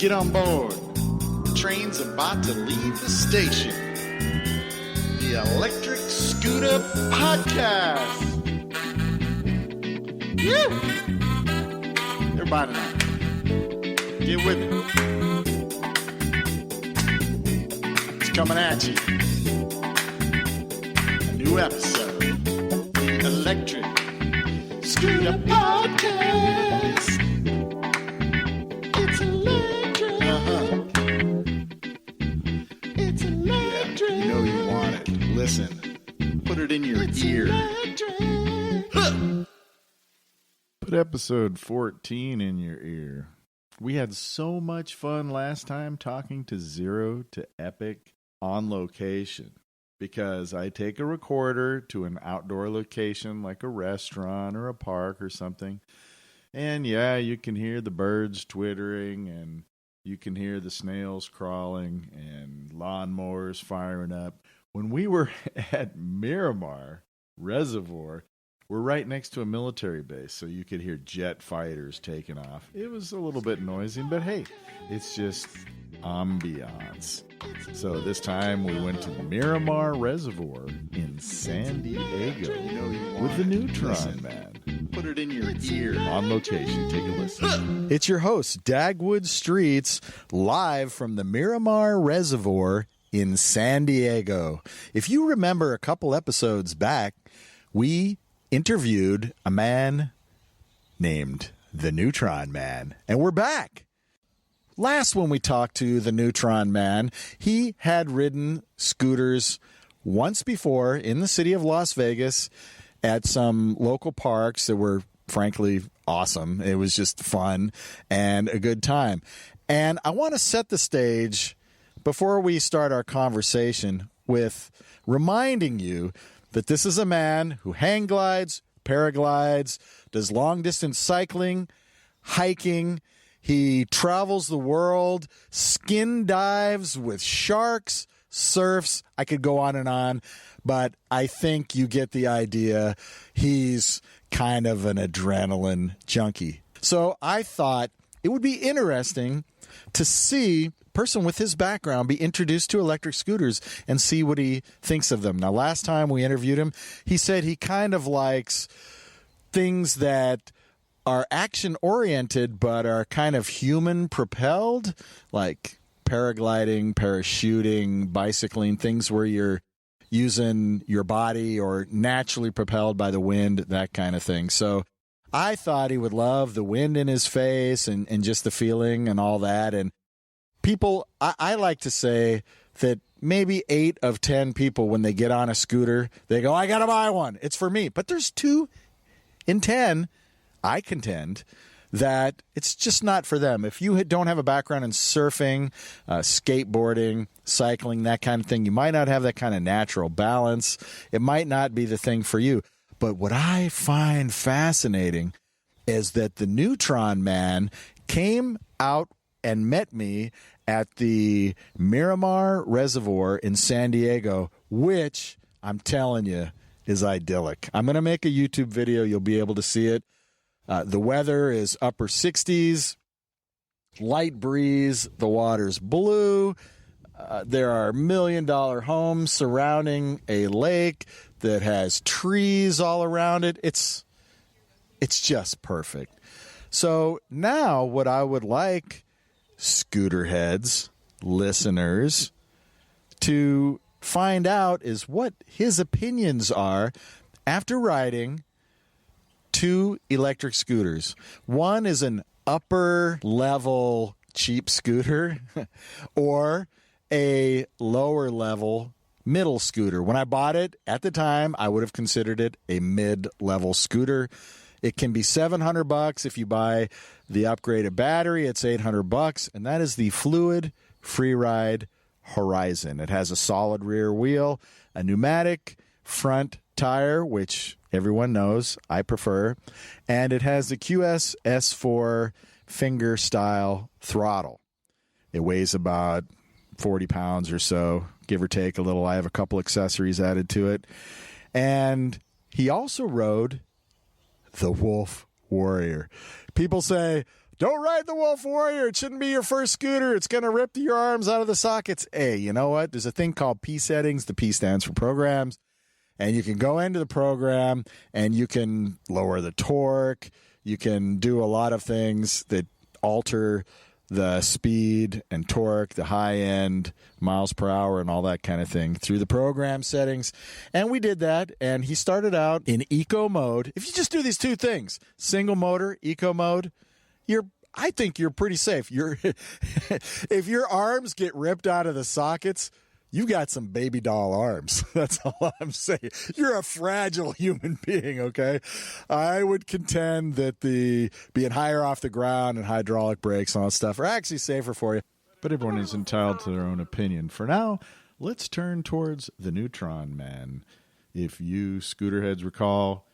Get on board. The train's about to leave the station. The Electric Scooter Podcast. Woo! Everybody now. Get with it. It's coming at you. A new episode. The Electric Scooter Podcast. It's electric. It's electric. Yeah, you know you want it. Listen. Put it in your ear. Huh. Put episode 14 in your ear. We had so much fun last time talking to Zero to Epic on location. Because I take a recorder to an outdoor location like a restaurant or a park or something. And yeah, you can hear the birds twittering and you can hear the snails crawling and lawnmowers firing up. When we were at Miramar Reservoir, we're right next to a military base, so you could hear jet fighters taking off. It was a little bit noisy, but hey, it's just ambiance. So this time we went to Miramar Reservoir in San Diego with the Neutron Man. Put it in your ear. On location. Take a listen. It's your host, Dagwood Streets, live from the Miramar Reservoir in San Diego. If you remember a couple episodes back, we interviewed a man named the Neutron Man, and we're back. Last when we talked to the Neutron Man, he had ridden scooters once before in the city of Las Vegas at some local parks that were frankly awesome. It was just fun and a good time. And I want to set the stage before we start our conversation with reminding you that this is a man who hang glides, paraglides, does long-distance cycling, hiking. He travels the world, skin dives with sharks, surfs. I could go on, but I think you get the idea. He's kind of an adrenaline junkie. So I thought it would be interesting to see person with his background be introduced to electric scooters and see what he thinks of them. Now, last time we interviewed him, he said he kind of likes things that are action-oriented but are kind of human-propelled, like paragliding, parachuting, bicycling, things where you're using your body or naturally propelled by the wind, that kind of thing. So I thought he would love the wind in his face and just the feeling and all that. And people, I like to say that maybe 8 of 10 people, when they get on a scooter, they go, I got to buy one. It's for me. But there's 2 in 10, I contend, that it's just not for them. If you don't have a background in surfing, skateboarding, cycling, that kind of thing, you might not have that kind of natural balance. It might not be the thing for you. But what I find fascinating is that the Neutron Man came out and met me at the Miramar Reservoir in San Diego, which I'm telling you is idyllic. I'm going to make a YouTube video. You'll be able to see it. The weather is upper 60s, light breeze. The water's blue. There are $1 million homes surrounding a lake that has trees all around it. It's just perfect. So now what I would like scooter heads, listeners, to find out is what his opinions are after riding 2 electric scooters. One is an upper level cheap scooter or a lower level middle scooter. When I bought it at the time, I would have considered it a mid-level scooter. It can be $700 if you buy the upgraded battery. It's $800, and that is the Fluid Freeride Horizon. It has a solid rear wheel, a pneumatic front tire, which everyone knows I prefer, and it has the QS S4 finger-style throttle. It weighs about 40 pounds or so, give or take a little. I have a couple accessories added to it. And he also rode the Wolf Warrior. People say don't ride the Wolf Warrior. It shouldn't be your first scooter. It's going to rip your arms out of the sockets. Hey, you know what? There's a thing called P settings. The P stands for programs. And you can go into the program and you can lower the torque. You can do a lot of things that alter the speed and torque, the high end miles per hour and all that kind of thing through the program settings. And we did that. And he started out in eco mode. If you just do these two things, single motor, eco mode, I think you're pretty safe. If your arms get ripped out of the sockets, you've got some baby doll arms. That's all I'm saying. You're a fragile human being, okay? I would contend that the being higher off the ground and hydraulic brakes and all that stuff are actually safer for you. But everyone is entitled to their own opinion. For now, let's turn towards the Neutron Man. If you scooterheads recall,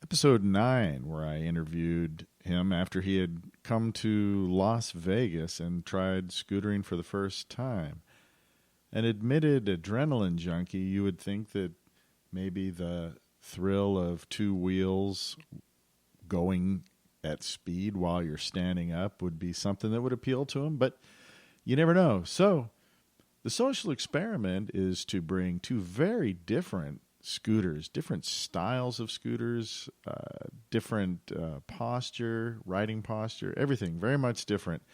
episode 9, where I interviewed him after he had come to Las Vegas and tried scootering for the first time. An admitted adrenaline junkie, you would think that maybe the thrill of two wheels going at speed while you're standing up would be something that would appeal to him, but you never know. So the social experiment is to bring two very different scooters, different styles of scooters, different posture, riding posture, everything very much different.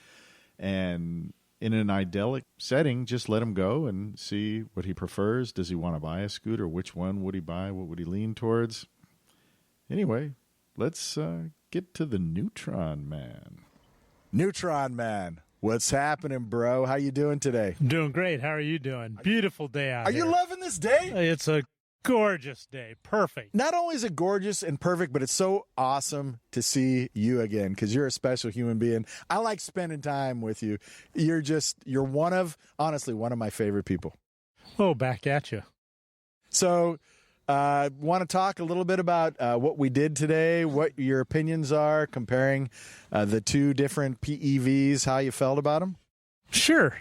And in an idyllic setting, just let him go and see what he prefers. Does he want to buy a scooter? Which one would he buy? What would he lean towards? Anyway, let's get to the Neutron Man. Neutron Man, what's happening, bro? How you doing today? I'm doing great. How are you doing? Beautiful day out here. Are you loving this day? It's a gorgeous day. Perfect. Not only is it gorgeous and perfect, but it's so awesome to see you again because you're a special human being. I like spending time with you. You're honestly one of my favorite people. Oh, back at you. So want to talk a little bit about what we did today, what your opinions are, comparing the two different PEVs, how you felt about them? Sure.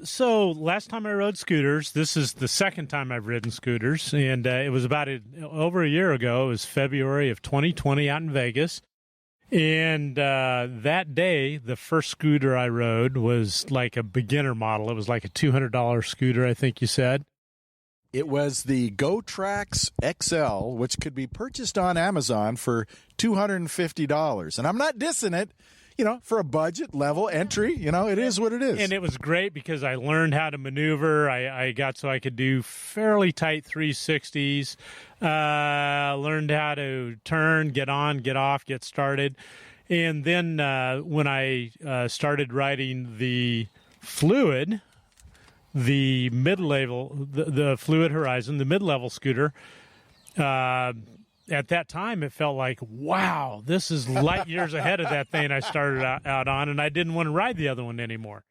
So last time I rode scooters, this is the second time I've ridden scooters, and it was about over a year ago. It was February of 2020 out in Vegas. And that day, the first scooter I rode was like a beginner model. It was like a $200 scooter, I think you said. It was the GoTrax XL, which could be purchased on Amazon for $250. And I'm not dissing it. For a budget level entry, it is what it is. And it was great because I learned how to maneuver. I got so I could do fairly tight 360s, learned how to turn, get on, get off, get started. And then when I started riding the Fluid, the mid-level, the Fluid Horizon, the mid-level scooter, at that time, it felt like, wow, this is light years ahead of that thing I started out on, and I didn't want to ride the other one anymore.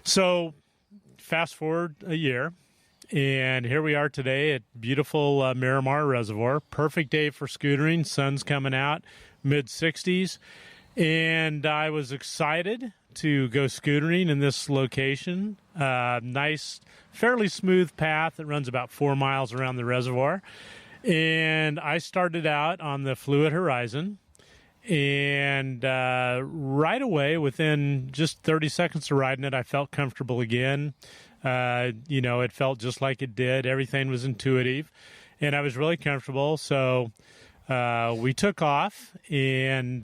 So fast forward a year, and here we are today at beautiful Miramar Reservoir. Perfect day for scootering. Sun's coming out, mid-60s, and I was excited to go scootering in this location. Nice, fairly smooth path that runs about 4 miles around the reservoir. And I started out on the Fluid Horizon, and right away, within just 30 seconds of riding it, I felt comfortable again. It felt just like it did. Everything was intuitive, and I was really comfortable. So we took off and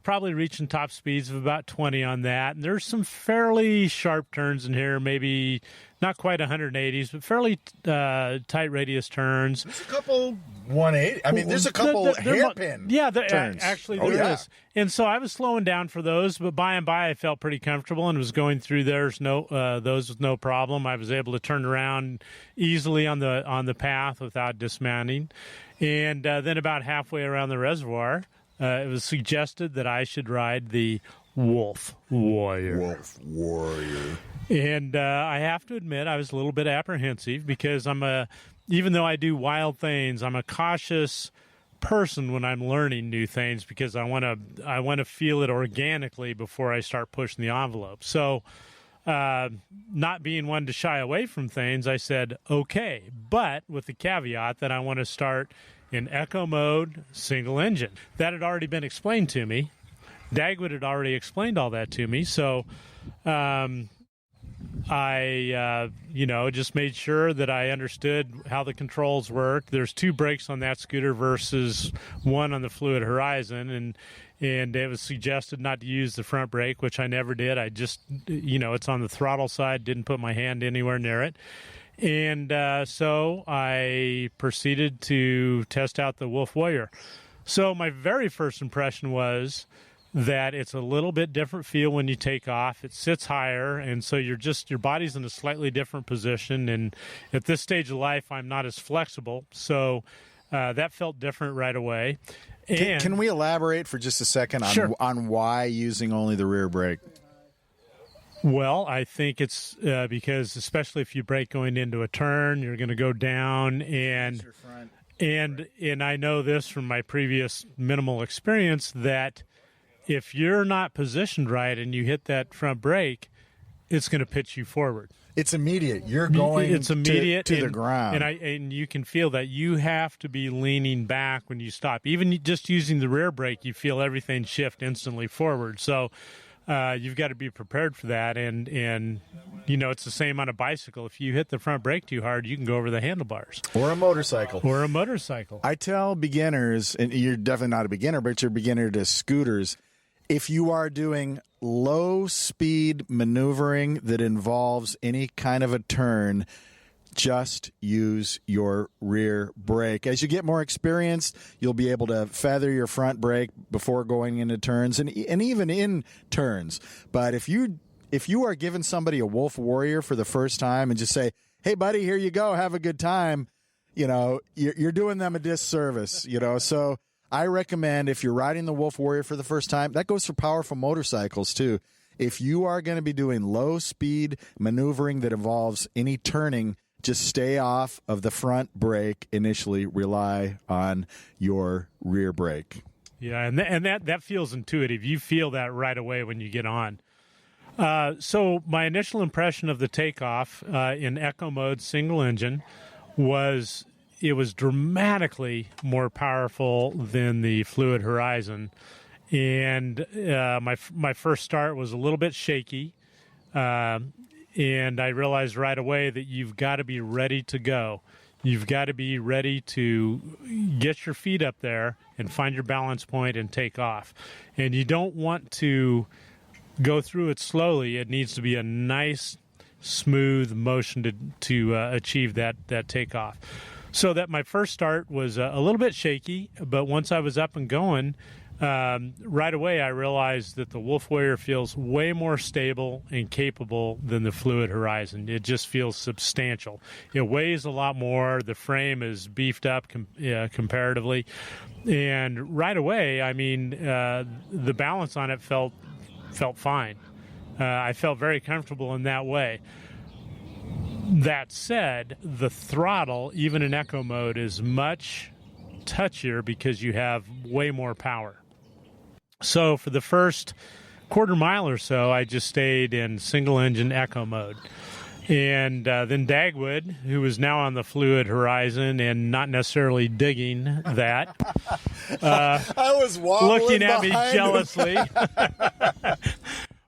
probably reaching top speeds of about 20 on that. And there's some fairly sharp turns in here, maybe not quite 180s, but fairly tight radius turns. There's a couple 180. I mean, there's a couple hairpin turns. Actually, there is. And so I was slowing down for those, but by and by I felt pretty comfortable and was going through those with no problem. I was able to turn around easily on the path without dismounting. And then about halfway around the reservoir, it was suggested that I should ride the Wolf Warrior. And I have to admit, I was a little bit apprehensive because even though I do wild things, I'm a cautious person when I'm learning new things because I want to feel it organically before I start pushing the envelope. So, not being one to shy away from things, I said, okay, but with the caveat that I want to start in eco mode, single engine. That had already been explained to me. Dagwood had already explained all that to me, so I just made sure that I understood how the controls work. There's 2 brakes on that scooter versus 1 on the Fluid Horizon, and it was suggested not to use the front brake, which I never did. I just, it's on the throttle side, didn't put my hand anywhere near it. And so I proceeded to test out the Wolf Warrior. So my very first impression was that it's a little bit different feel when you take off. It sits higher, and so your body's in a slightly different position. And at this stage of life, I'm not as flexible, so that felt different right away. And Can we elaborate for just a second on why using only the rear brake? Well, I think it's because, especially if you brake going into a turn, you're going to go down, and I know this from my previous minimal experience, that if you're not positioned right and you hit that front brake, it's going to pitch you forward. It's immediate. You're going it's immediate to the ground. And you can feel that you have to be leaning back when you stop. Even just using the rear brake, you feel everything shift instantly forward. So you've got to be prepared for that. And it's the same on a bicycle. If you hit the front brake too hard, you can go over the handlebars. Or a motorcycle. I tell beginners, and you're definitely not a beginner, but you're a beginner to scooters, if you are doing low-speed maneuvering that involves any kind of a turn, just use your rear brake. As you get more experienced, you'll be able to feather your front brake before going into turns and even in turns. But if you are giving somebody a Wolf Warrior for the first time and just say, "Hey, buddy, here you go, have a good time," you're doing them a disservice. So I recommend, if you're riding the Wolf Warrior for the first time, that goes for powerful motorcycles too. If you are going to be doing low-speed maneuvering that involves any turning, just stay off of the front brake initially. Rely on your rear brake. Yeah, and that feels intuitive. You feel that right away when you get on. So my initial impression of the takeoff in Eco mode, single engine, was it was dramatically more powerful than the Fluid Horizon. And my first start was a little bit shaky. And I realized right away that you've got to be ready to go. You've got to be ready to get your feet up there and find your balance point and take off. And you don't want to go through it slowly. It needs to be a nice, smooth motion to achieve that takeoff. So that my first start was a little bit shaky, but once I was up and going, right away I realized that the Wolf Warrior feels way more stable and capable than the Fluid Horizon. It just feels substantial. It weighs a lot more. The frame is beefed up comparatively. And right away, the balance on it felt fine. I felt very comfortable in that way. That said, the throttle, even in Eco mode, is much touchier because you have way more power. So for the first quarter mile or so, I just stayed in single engine Eco mode. And then Dagwood, who is now on the Fluid Horizon and not necessarily digging that, I was looking at me jealously.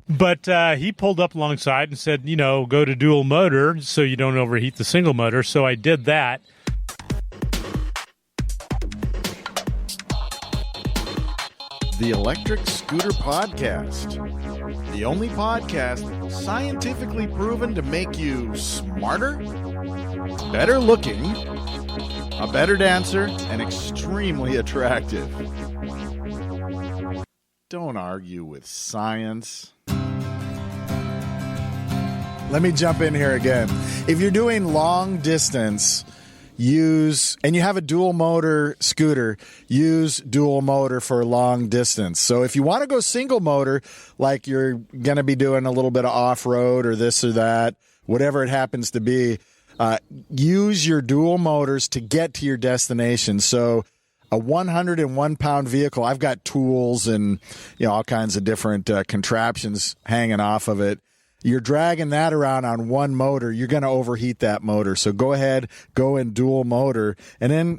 But he pulled up alongside and said, go to dual motor so you don't overheat the single motor. So I did that. The Electric Scooter Podcast. The only podcast scientifically proven to make you smarter, better looking, a better dancer, and extremely attractive. Don't argue with science. Let me jump in here again. If you're doing long distance, and you have a dual motor scooter, use dual motor for long distance. So if you want to go single motor, like you're going to be doing a little bit of off-road or this or that, whatever it happens to be, use your dual motors to get to your destination. So a 101-pound vehicle, I've got tools and all kinds of different contraptions hanging off of it. You're dragging that around on one motor, you're going to overheat that motor. So go ahead, go in dual motor. And then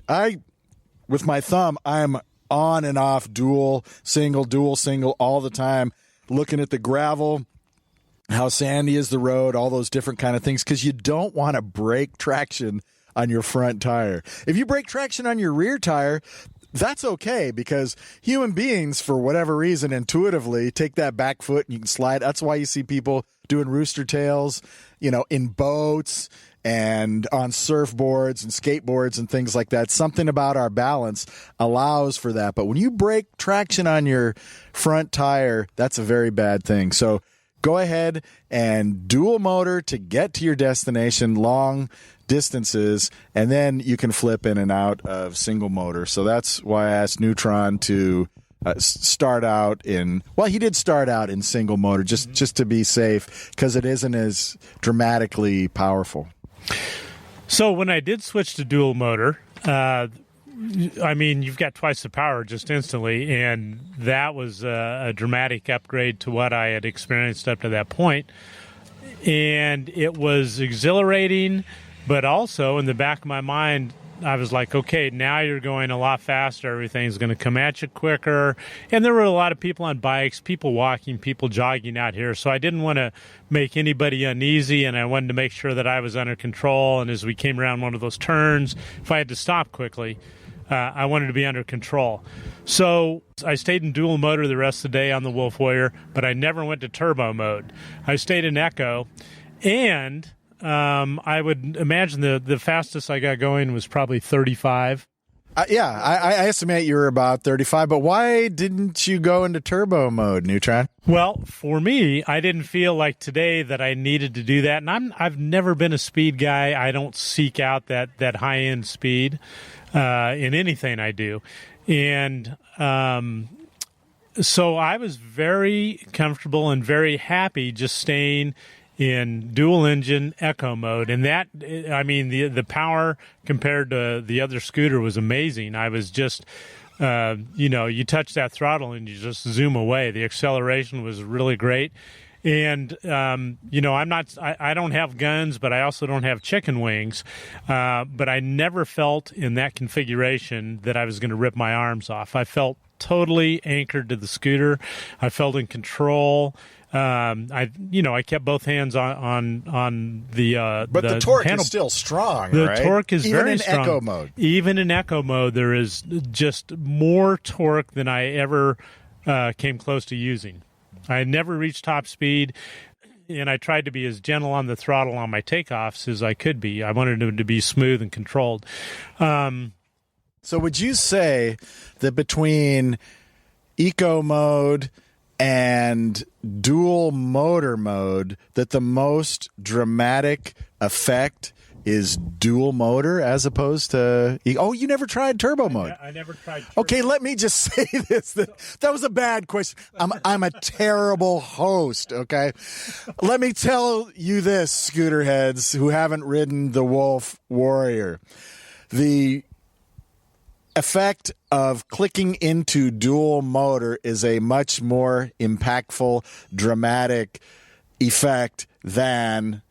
with my thumb, I'm on and off, dual, single, all the time, looking at the gravel, how sandy is the road, all those different kind of things, because you don't want to break traction on your front tire. If you break traction on your rear tire, that's okay, because human beings, for whatever reason, intuitively take that back foot and you can slide. That's why you see people doing rooster tails, in boats and on surfboards and skateboards and things like that. Something about our balance allows for that. But when you break traction on your front tire, that's a very bad thing. So go ahead and dual motor to get to your destination, long distances, and then you can flip in and out of single motor. So that's why I asked Neutron to start out in, well, he did start out in single motor just to be safe, because it isn't as dramatically powerful. So when I did switch to dual motor, you've got twice the power just instantly, and that was a dramatic upgrade to what I had experienced up to that point. And it was exhilarating, but also in the back of my mind, I was like, okay, now you're going a lot faster. Everything's going to come at you quicker. And there were a lot of people on bikes, people walking, people jogging out here. So I didn't want to make anybody uneasy, and I wanted to make sure that I was under control. And as we came around one of those turns, if I had to stop quickly, I wanted to be under control. So I stayed in dual motor the rest of the day on the Wolf Warrior, but I never went to turbo mode. I stayed in Echo, and I would imagine the fastest I got going was probably 35. I estimate you were about 35, but why didn't you go into turbo mode, Neutron? Well, for me, I didn't feel like today that I needed to do that, and I've never been a speed guy. I don't seek out that high-end speed in anything I do. And so I was very comfortable and very happy just staying in dual engine Echo mode. And that, the power compared to the other scooter was amazing. I was just, you touch that throttle and you just zoom away. The acceleration was really great. And, I don't have guns, but I also don't have chicken wings. But I never felt in that configuration that I was going to rip my arms off. I felt totally anchored to the scooter. I felt in control. I kept both hands on the. But the torque is still strong. The right? torque is even very strong. Even in Echo mode. Even in Echo mode, there is just more torque than I ever came close to using. I never reached top speed, and I tried to be as gentle on the throttle on my takeoffs as I could be. I wanted them to be smooth and controlled. So would you say that between Eco mode and dual motor mode, that the most dramatic effect is dual motor as opposed to... Oh, you never tried turbo mode? I never tried turbo. Okay, let me just say this. That was a bad question. I'm a terrible host, okay? Let me tell you this, scooter heads who haven't ridden the Wolf Warrior. The effect of clicking into dual motor is a much more impactful, dramatic effect than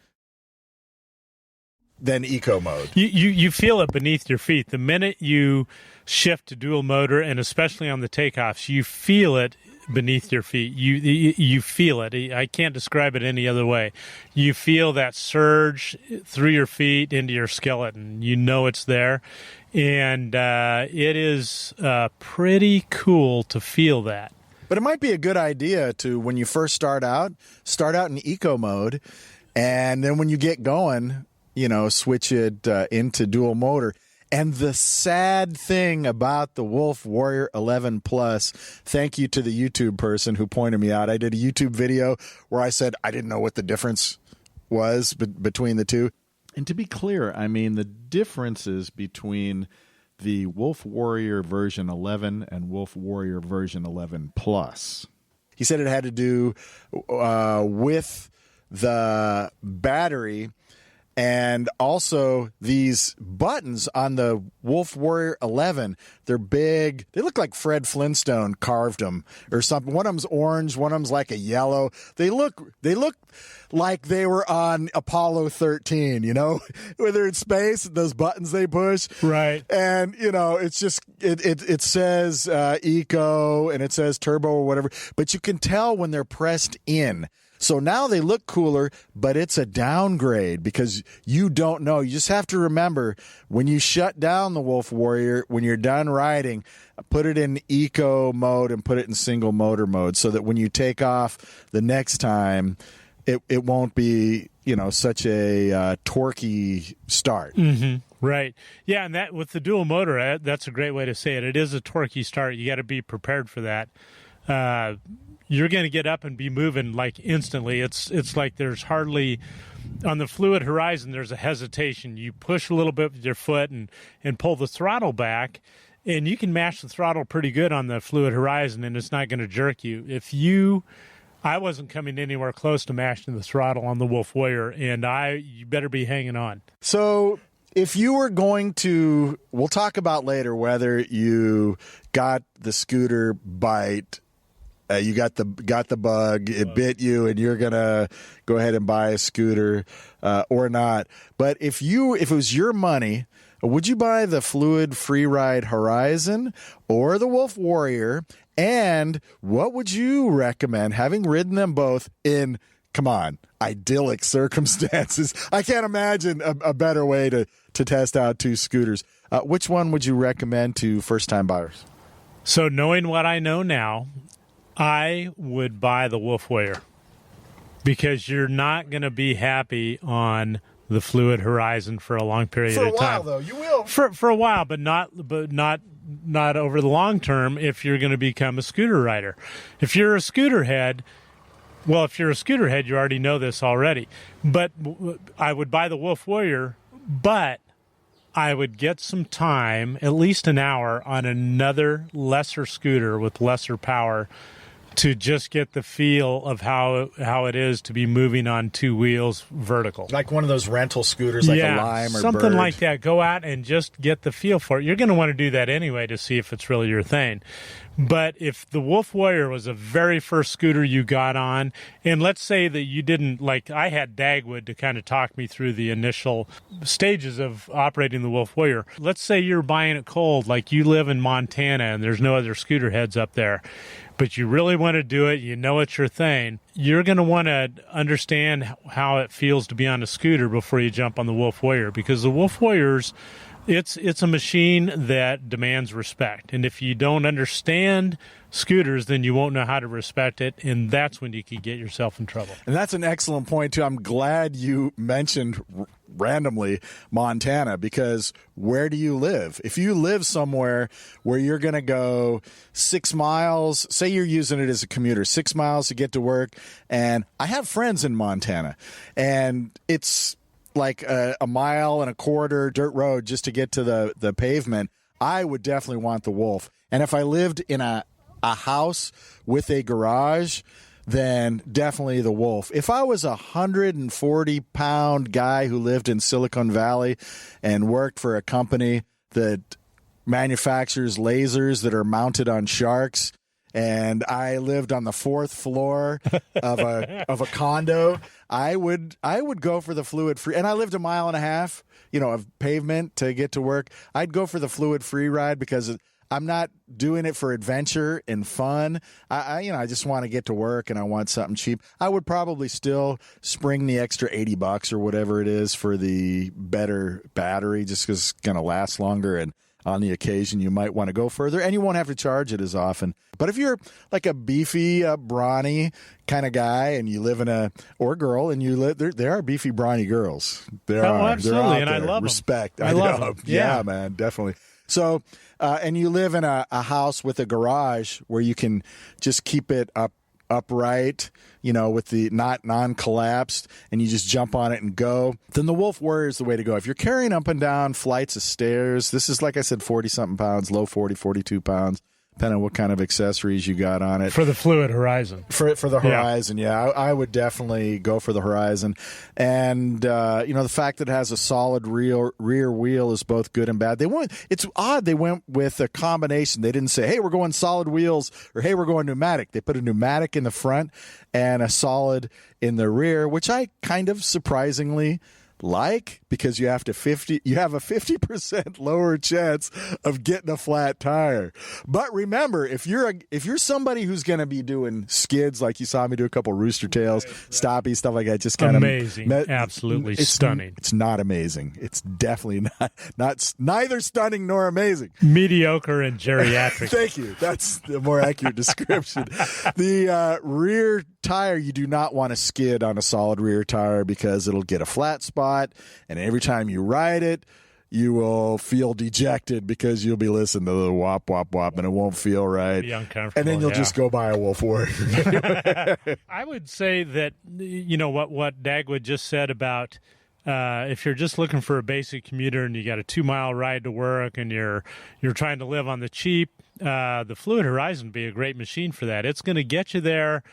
Eco mode. You feel it beneath your feet. The minute you shift to dual motor, and especially on the takeoffs, you feel it beneath your feet. You feel it. I can't describe it any other way. You feel that surge through your feet into your skeleton. You know it's there. And it is pretty cool to feel that. But it might be a good idea to, when you first start out in Eco mode, and then when you get going, switch it into dual motor. And the sad thing about the Wolf Warrior 11 Plus, thank you to the YouTube person who pointed me out. I did a YouTube video where I said I didn't know what the difference was between the two. And to be clear, the differences between the Wolf Warrior version 11 and Wolf Warrior version 11 Plus. He said it had to do with the battery And also these buttons on the Wolf Warrior 11, they're big. They look like Fred Flintstone carved them or something. One of them's orange, one of them's like a yellow. They look like they were on Apollo 13, you know, when they're in space, those buttons they push. Right. And, you know, it's just, it says eco and it says turbo or whatever, but you can tell when they're pressed in. So now they look cooler, but it's a downgrade because you don't know. You just have to remember when you shut down the Wolf Warrior, when you're done riding, put it in eco mode and put it in single motor mode so that when you take off the next time, it won't be, you know, such a torquey start. Mm-hmm. Right. Yeah, and that with the dual motor, that's a great way to say it. It is a torquey start. You got to be prepared for that. You're going to get up and be moving like instantly. It's like there's hardly, on the Fluid Horizon, there's a hesitation. You push a little bit with your foot and pull the throttle back, and you can mash the throttle pretty good on the Fluid Horizon, and it's not going to jerk you. I wasn't coming anywhere close to mashing the throttle on the Wolf Warrior, and you better be hanging on. So if you were going to, we'll talk about later whether you got the scooter bite. You got the bug, it bit you, and you're gonna go ahead and buy a scooter or not. But if it was your money, would you buy the Fluid Freeride Horizon or the Wolf Warrior? And what would you recommend, having ridden them both in, come on, idyllic circumstances? I can't imagine a better way to test out two scooters. Which one would you recommend to first-time buyers? So knowing what I know now, I would buy the Wolf Warrior because you're not going to be happy on the Fluid Horizon for a long period of time. For a while, though, you will. For a while, but not over the long term. If you're going to become a scooter rider, if you're a scooter head, you already know this already. But I would buy the Wolf Warrior, but I would get some time, at least an hour, on another lesser scooter with lesser power to just get the feel of how it is to be moving on two wheels vertical. Like one of those rental scooters, like a Lime or something Bird. like that. Go out and just get the feel for it. You're going to want to do that anyway to see if it's really your thing. But if the Wolf Warrior was the very first scooter you got on, and let's say that you didn't, like I had Dagwood to kind of talk me through the initial stages of operating the Wolf Warrior. Let's say you're buying it cold, like you live in Montana and there's no other scooter heads up there, but you really want to do it, you know it's your thing, you're going to want to understand how it feels to be on a scooter before you jump on the Wolf Warrior, because the Wolf Warriors, it's a machine that demands respect. And if you don't understand scooters, then you won't know how to respect it, and that's when you could get yourself in trouble. And that's an excellent point, too. I'm glad you mentioned randomly Montana, because where do you live? If you live somewhere where you're going to go 6 miles, say you're using it as a commuter, 6 miles to get to work, and I have friends in Montana, and it's like a mile and a quarter dirt road just to get to the pavement, I would definitely want the Wolf. And if I lived in a house with a garage, then definitely the Wolf. If I was a 140-pound guy who lived in Silicon Valley and worked for a company that manufactures lasers that are mounted on sharks, and I lived on the 4th floor of a condo, I would go for the Fluid Free. And I lived a mile and a half, of pavement to get to work. I'd go for the Fluid Free ride because I'm not doing it for adventure and fun. I just want to get to work and I want something cheap. I would probably still spring the extra $80 or whatever it is for the better battery, just because it's going to last longer, and on the occasion you might want to go further, and you won't have to charge it as often. But if you're like a beefy, brawny kind of guy, and you live or girl, and you live there are beefy, brawny girls. There are, absolutely, and there. I love respect. them. I love them. Yeah, man, definitely. So, and you live in a house with a garage where you can just keep it upright, with the not non-collapsed, and you just jump on it and go, then the Wolf Warrior is the way to go. If you're carrying up and down flights of stairs, this is, like I said, 40-something pounds, low 40, 42 pounds, depending on what kind of accessories you got on it. For the Fluid Horizon. For the Horizon, I would definitely go for the Horizon. And, the fact that it has a solid rear wheel is both good and bad. It's odd they went with a combination. They didn't say, hey, we're going solid wheels, or hey, we're going pneumatic. They put a pneumatic in the front and a solid in the rear, which I kind of surprisingly like, because you have a 50% lower chance of getting a flat tire. But remember, if you're somebody who's going to be doing skids, like you saw me do a couple rooster tails, stoppy, stuff like that, just kind amazing, absolutely stunning. It's not amazing. It's definitely not neither stunning nor amazing. Mediocre and geriatric. Thank you. That's the more accurate description. The rear tire, you do not want to skid on a solid rear tire because it'll get a flat spot, and every time you ride it, you will feel dejected because you'll be listening to the whop, whop, whop, and it won't feel right. Be uncomfortable, and then you'll just go buy a Wolf Warrior. I would say that, what Dagwood just said about if you're just looking for a basic commuter and you got a 2-mile ride to work and you're trying to live on the cheap, the Fluid Horizon would be a great machine for that. It's going to get you there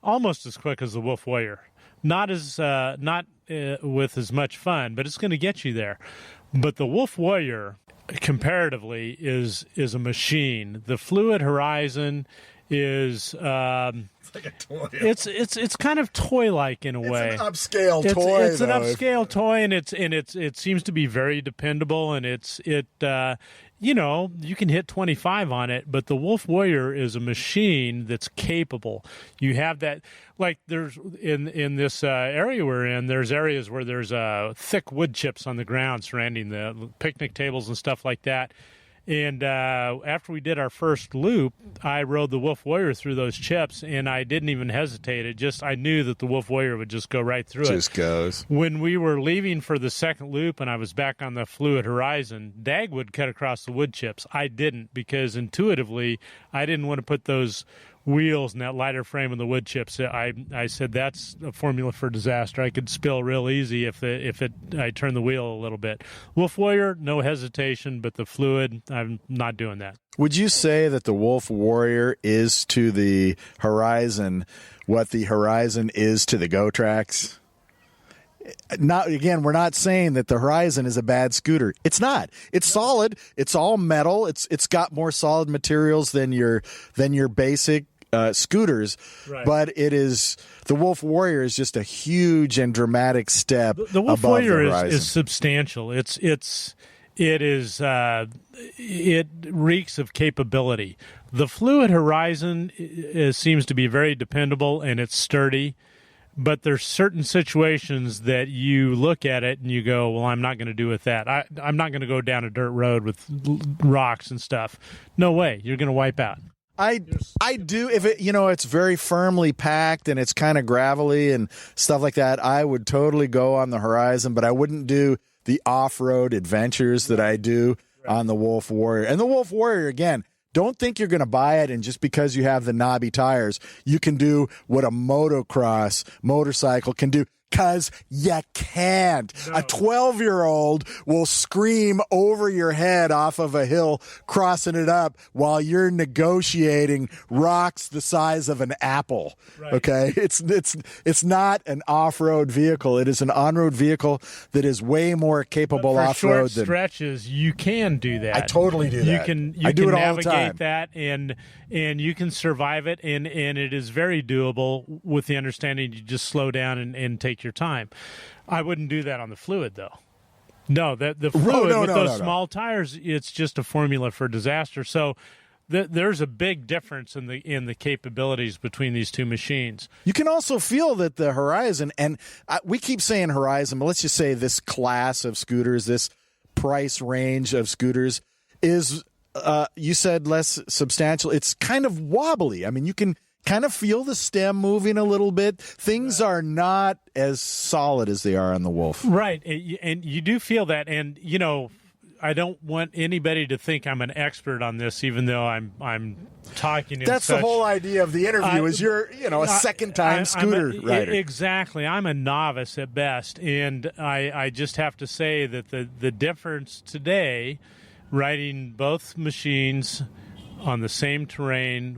almost as quick as the Wolf Warrior. Not with as much fun, but it's going to get you there. But the Wolf Warrior, comparatively, is a machine. The Fluid Horizon is it's like a toy. It's kind of toy-like in a way. It's an upscale toy. It's an upscale toy, and it seems to be very dependable. And you can hit 25 on it, but the Wolf Warrior is a machine that's capable. You have that, like there's in this area we're in, there's areas where there's thick wood chips on the ground surrounding the picnic tables and stuff like that. And after we did our first loop, I rode the Wolf Warrior through those chips, and I didn't even hesitate. I knew that the Wolf Warrior would just go right through it. Just goes. When we were leaving for the second loop and I was back on the Fluid Horizon, Dagwood cut across the wood chips. I didn't, because intuitively I didn't want to put those wheels and that lighter frame on the wood chips. I said that's a formula for disaster. I could spill real easy if I turn the wheel a little bit. Wolf Warrior, no hesitation, but the Fluid, I'm not doing that. Would you say that the Wolf Warrior is to the Horizon what the Horizon is to the GoTrax? We're not saying that the Horizon is a bad scooter. It's not. It's solid. It's all metal. It's got more solid materials than your basic scooters, right. But the Wolf Warrior is just a huge and dramatic step. The Wolf above Warrior the Horizon. is substantial. It reeks of capability. The Fluid Horizon seems to be very dependable, and it's sturdy. But there's certain situations that you look at it and you go, well, I'm not going to do with that. I'm not going to go down a dirt road with rocks and stuff. No way. You're going to wipe out. I do. If it's very firmly packed and it's kind of gravelly and stuff like that, I would totally go on the Horizon, but I wouldn't do the off-road adventures that I do on the Wolf Warrior. And the Wolf Warrior, again, don't think you're going to buy it, and just because you have the knobby tires, you can do what a motocross motorcycle can do. Because you can't. No. A 12-year-old will scream over your head off of a hill, crossing it up, while you're negotiating rocks the size of an apple. Right. Okay? It's not an off-road vehicle. It is an on-road vehicle that is way more capable off-road. For short stretches, you can do that. I totally do that. You can navigate that, and you can survive it, and it is very doable with the understanding you just slow down and take your time. I wouldn't do that on the Fluid, though. No, the Fluid with those small tires, it's just a formula for disaster. So there's a big difference in the capabilities between these two machines. You can also feel that the Horizon, and we keep saying Horizon, but let's just say this class of scooters, this price range of scooters is, you said less substantial. It's kind of wobbly. I mean, you can kind of feel the stem moving a little bit. Things are not as solid as they are on the Wolf. Right. And you do feel that. And, I don't want anybody to think I'm an expert on this, even though I'm talking. That's the whole idea of the interview. Is you're a second-time scooter rider. Exactly. I'm a novice at best, and I just have to say that the difference today, riding both machines on the same terrain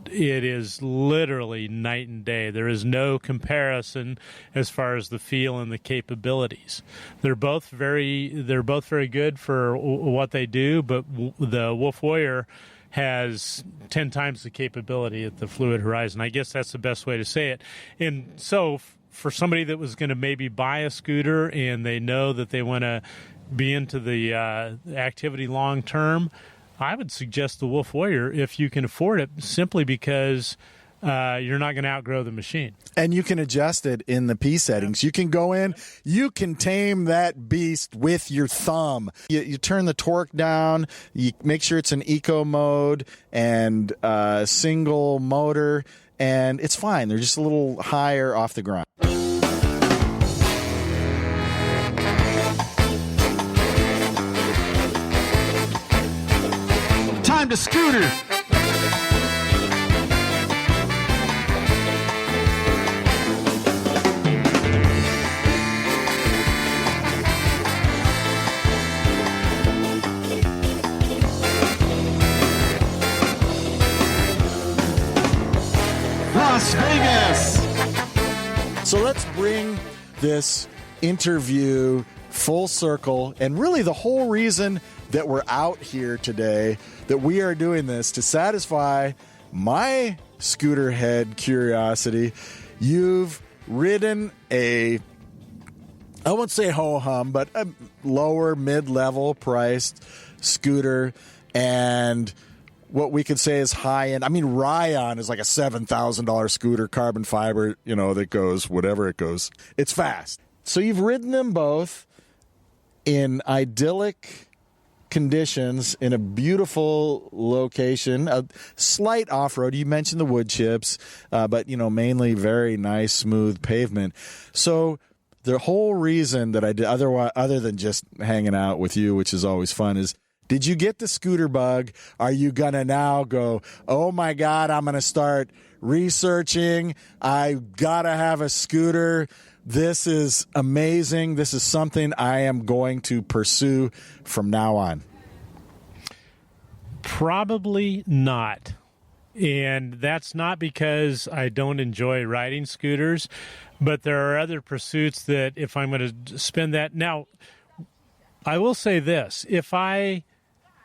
it is literally night and day. There is no comparison as far as the feel and the capabilities. They're both very good for what they do, but the Wolf Warrior has 10 times the capability at the Fluid Horizon. I guess that's the best way to say it. And so for somebody that was going to maybe buy a scooter and they know that they want to be into the activity long term, I would suggest the Wolf Warrior if you can afford it, simply because you're not going to outgrow the machine. And you can adjust it in the P settings. You can go in, you can tame that beast with your thumb. You turn the torque down, you make sure it's an eco mode and single motor, and it's fine. They're just a little higher off the ground. Time to scooter. Las Vegas. So let's bring this interview full circle, and really the whole reason that we're out here today, that we are doing this to satisfy my scooter head curiosity. You've ridden I won't say ho-hum, but a lower mid-level priced scooter, and what we could say is high-end. I mean, Ryan is like a $7,000 scooter, carbon fiber, that goes whatever it goes. It's fast. So you've ridden them both in idyllic conditions in a beautiful location, a slight off-road. You mentioned the wood chips, but mainly very nice, smooth pavement. So the whole reason that I did, other than just hanging out with you, which is always fun, is, did you get the scooter bug? Are you gonna now go, oh my God, I'm gonna start researching, I gotta have a scooter, this is amazing, this is something I am going to pursue from now on? Probably not. And that's not because I don't enjoy riding scooters, but there are other pursuits that if I'm going to spend that. Now, I will say this. If I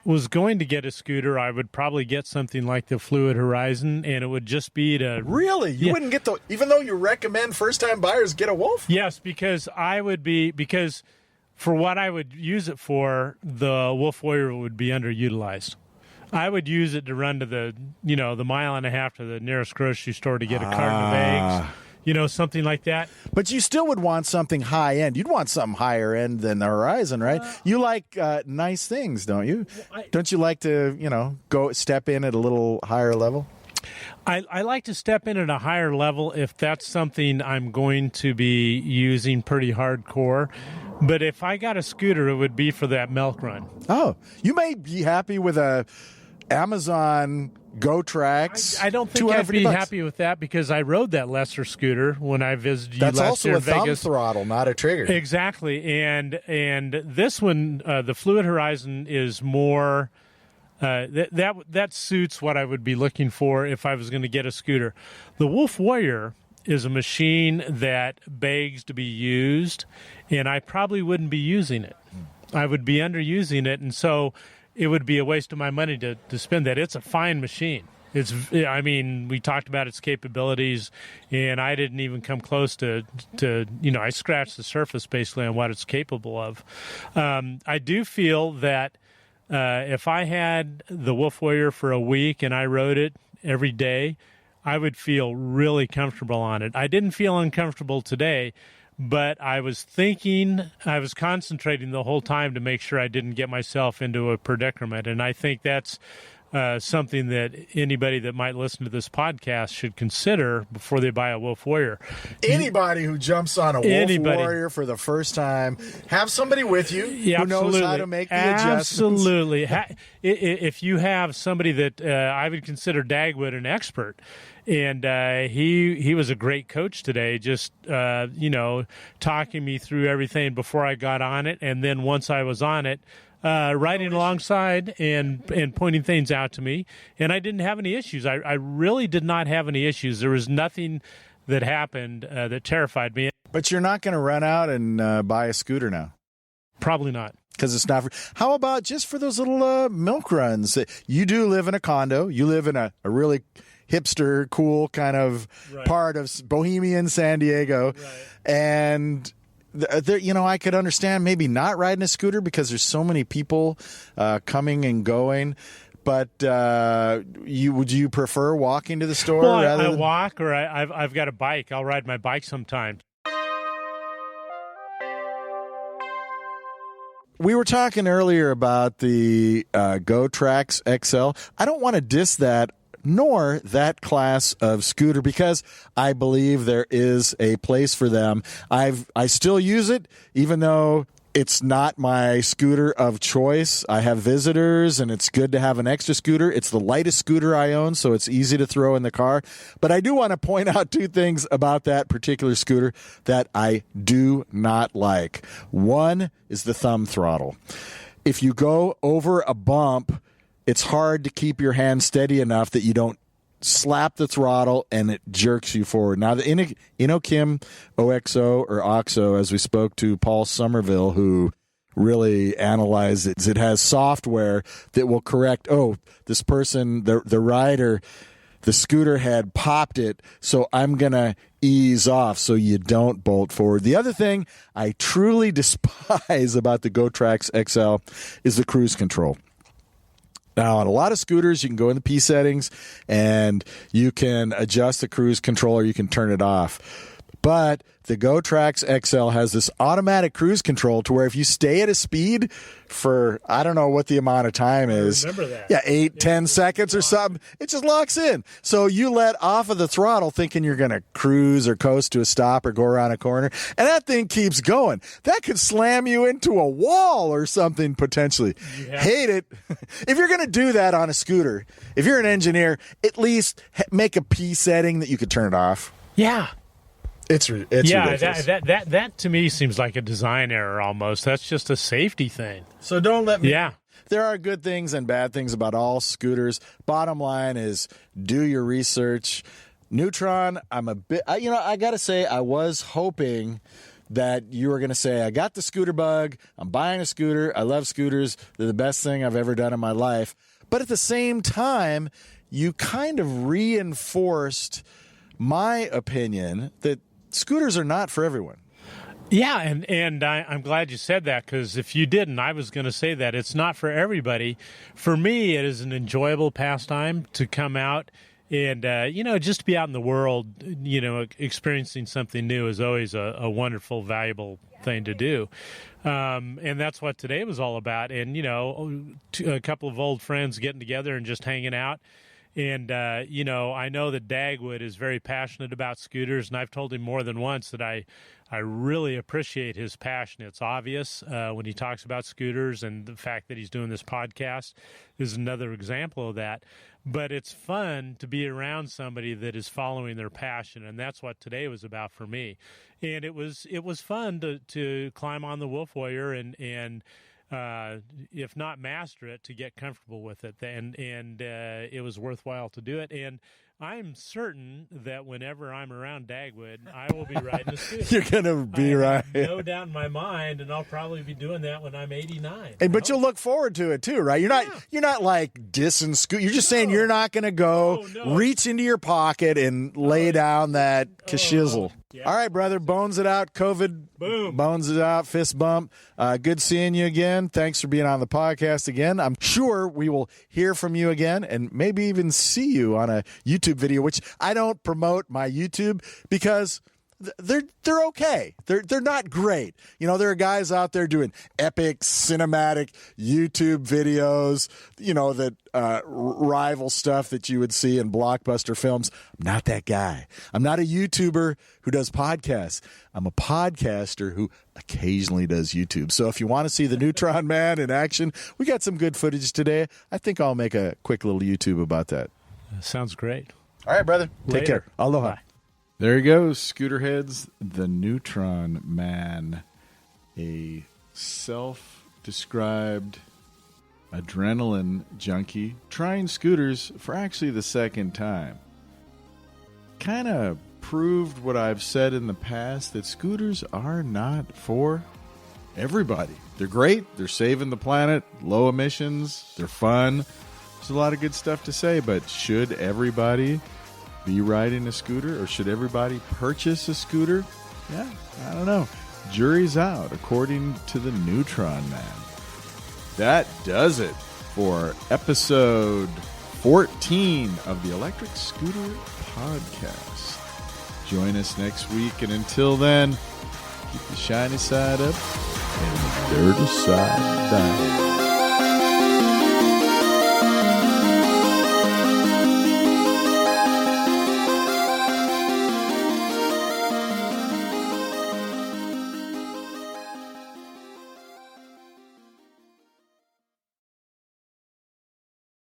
was going to get a scooter, I would probably get something like the Fluid Horizon, and it would just be to... Really? You wouldn't get even though you recommend first-time buyers get a Wolf? Yes, because for what I would use it for, the Wolf Warrior would be underutilized. I would use it to run to the mile and a half to the nearest grocery store to get a carton of eggs, something like that. But you still would want something high end. You'd want something higher end than the Horizon, right? You like nice things, don't you? Don't you like to, go step in at a little higher level? I like to step in at a higher level if that's something I'm going to be using pretty hardcore. But if I got a scooter, it would be for that milk run. Oh, you may be happy with a Amazon GoTrax. I don't think I'd be happy with that because I rode that lesser scooter when I visited you last year in Vegas. That's also a thumb throttle, not a trigger. Exactly, and this one, the Fluid Horizon, is more. That suits what I would be looking for if I was going to get a scooter. The Wolf Warrior is a machine that begs to be used, and I probably wouldn't be using it. I would be underusing it, and so it would be a waste of my money to spend that. It's a fine machine. We talked about its capabilities, and I didn't even come close to I scratched the surface basically on what it's capable of. I do feel that if I had the Wolf Warrior for a week and I rode it every day, I would feel really comfortable on it. I didn't feel uncomfortable today, but I was concentrating the whole time to make sure I didn't get myself into a predicament. And I think that's something that anybody that might listen to this podcast should consider before they buy a Wolf Warrior. Anybody who jumps on a Wolf Warrior for the first time, have somebody with you who knows how to make the adjustments. Absolutely. If you have somebody that I would consider Dagwood an expert, and he was a great coach today, just talking me through everything before I got on it, and then once I was on it, riding alongside and pointing things out to me, and I didn't have any issues. I really did not have any issues. There was nothing that happened that terrified me. But you're not going to run out and buy a scooter now? Probably not. Because it's not. How about just for those little milk runs? You do live in a condo. You live in a really hipster, cool kind of part of bohemian San Diego. Right. And, I could understand maybe not riding a scooter because there's so many people coming and going. But would you prefer walking to the store? Well, rather I than... walk, or I've got a bike. I'll ride my bike sometimes. We were talking earlier about the GoTrax XL. I don't want to diss that, nor that class of scooter, because I believe there is a place for them. I still use it, even though it's not my scooter of choice. I have visitors, and it's good to have an extra scooter. It's the lightest scooter I own, so it's easy to throw in the car. But I do want to point out two things about that particular scooter that I do not like. One is the thumb throttle. If you go over a bump, it's hard to keep your hand steady enough that you don't slap the throttle and it jerks you forward. Now, the Inokim OXO or OXO, as we spoke to Paul Somerville, who really analyzed it, it has software that will correct, this person, the rider, the scooter had popped it, so I'm going to ease off so you don't bolt forward. The other thing I truly despise about the GoTrax XL is the cruise control. Now, on a lot of scooters, you can go in the P settings and you can adjust the cruise control or you can turn it off. But the GoTrax XL has this automatic cruise control to where if you stay at a speed for, I don't know what the amount of time is. Remember that. Yeah, 8-10 seconds or something. It just locks in. So you let off of the throttle thinking you're going to cruise or coast to a stop or go around a corner. And that thing keeps going. That could slam you into a wall or something potentially. Hate it. If you're going to do that on a scooter, if you're an engineer, at least make a P setting that you could turn it off. Yeah. It's ridiculous. That to me seems like a design error almost. That's just a safety thing. So don't let me. Yeah. There are good things and bad things about all scooters. Bottom line is do your research. Neutron, I'm a bit, I got to say, I was hoping that you were going to say, I got the scooter bug. I'm buying a scooter. I love scooters. They're the best thing I've ever done in my life. But at the same time, you kind of reinforced my opinion that scooters are not for everyone. Yeah, and I'm glad you said that, because if you didn't, I was going to say that. It's not for everybody. For me, it is an enjoyable pastime to come out and, just to be out in the world, experiencing something new is always a wonderful, valuable thing to do. And that's what today was all about. And, a couple of old friends getting together and just hanging out. And, I know that Dagwood is very passionate about scooters, and I've told him more than once that I really appreciate his passion. It's obvious when he talks about scooters, and the fact that he's doing this podcast is another example of that. But it's fun to be around somebody that is following their passion, and that's what today was about for me. And it was fun to climb on the Wolf Warrior and if not master it, to get comfortable with it, and it was worthwhile to do it. And I'm certain that whenever I'm around Dagwood, I will be riding a scooter. You're gonna be right. No doubt in my mind, and I'll probably be doing that when I'm 89. But you'll look forward to it too, right? You're not like dissing scoot. You're just saying you're not gonna go reach into your pocket and lay down that kashizzle. Yeah. All right, brother. Bones it out. COVID. Boom. Bones it out. Fist bump. Good seeing you again. Thanks for being on the podcast again. I'm sure we will hear from you again and maybe even see you on a YouTube video, which I don't promote my YouTube because they're okay. They're not great. There are guys out there doing epic cinematic YouTube videos, that rival stuff that you would see in blockbuster films. I'm not that guy. I'm not a YouTuber who does podcasts. I'm a podcaster who occasionally does YouTube. So if you want to see the Neutron Man in action, we got some good footage today. I think I'll make a quick little YouTube about that. Sounds great. All right, brother. Take care. Aloha. Bye. There he goes, Scooterheads, the Neutron Man, a self-described adrenaline junkie, trying scooters for actually the second time. Kind of proved what I've said in the past, that scooters are not for everybody. They're great. They're saving the planet, low emissions. They're fun. There's a lot of good stuff to say, but should everybody be riding a scooter, or should everybody purchase a scooter? Yeah, I don't know. Jury's out, according to the Neutron Man. That does it for episode 14 of the Electric Scooter Podcast. Join us next week, and until then, keep the shiny side up and the dirty side down.